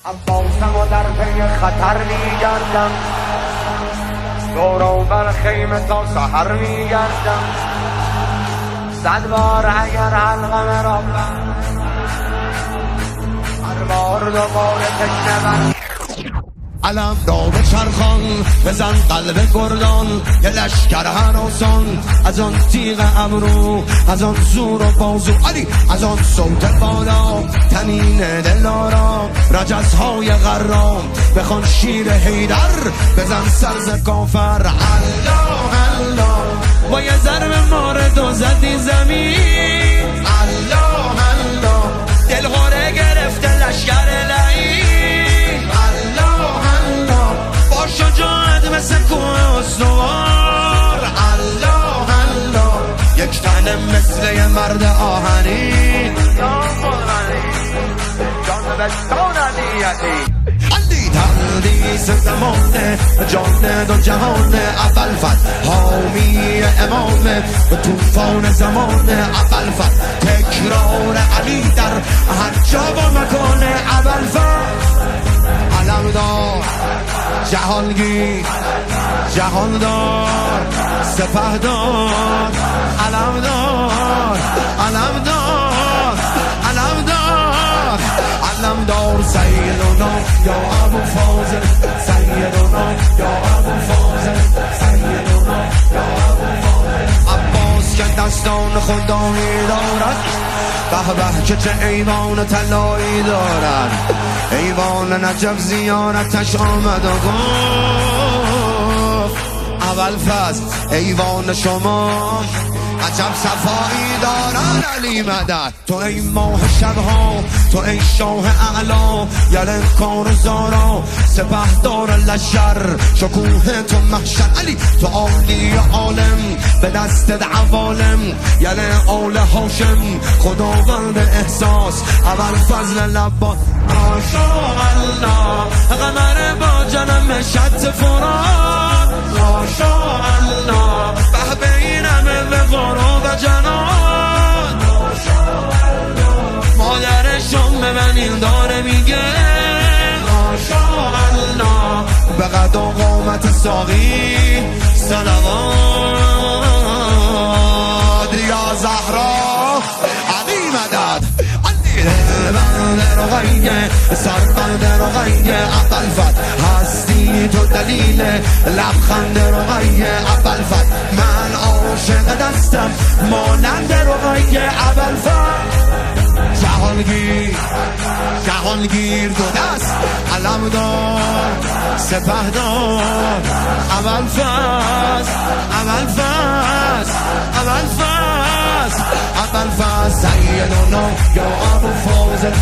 عباسم و در پی خطر میگردم، دور و بر خیمه تا سحر میگردم. 100 بار اگر حلقم را هر بار دوباره تشنه بر علم داغ چرخان بزن قلب گردان، یه لشکر هراسان از آن تیغ ابرو، از آن زور و بازو علی، از آن صوت بالا تنین دلارا، رجزهای غرام بخوان شیر حیدر، بزن سرز کافر الله الله، با یه ضرب مارد و زدی زمین الله الله، دلهاره گرفته لشکر لعین الله الله، با شجاعت مثل کوه استوار الله الله، یک تنه مثل یه مرد آهنین جان بستان علیتی. علی تردیس زمانه جان دو جهان، اول فتح حامی امامه و توفان زمانه، اول فتح تکرار علی در هر جا و مکان، اول فتح علمدار جهانگیر جهاندار سپهدار، علمدار علمدار علمدار علمدار، سیدنا یا ابو فاضل، سیدنا یا ابو فاضل، سیدنا یا ابو فاضل. عباس که دستان خدایی دارد، به به که چه ایوان طلایی دارد، ایوان نجف زیارتش آمد و گفت اول فصل ایوان شما عجب صفایی دارن علی مدد. تو ای ماه شبها، تو ای شاه اعلا، یلن کار زارا سپهدار لشر، شکوه تو محشر علی، تو عالی عالم به دست عوالم، یلن آل هاشم خداوند احساس، اول فضل لبا ماشاءالله، قمر با جنم شط فرات ماشاءالله، به بینم وقارا و جنان مادرشون به من این داره میگه ماشاءالله، به قد و قامت ساقی صلوات یا زهرا علی مدد. بنده رو غیه سر بنده رو غیه، اول فتح هستی تو دلیل لبخنده رو غیه، اول فتح من عاشق دستم ماننده رو غیه، اول فتح جهانگیر جهانگیر دو دست، علمدار سپهدار، اول فصل اول فصل اول فصل اول فصل، سیدنا یا ابو فاضل.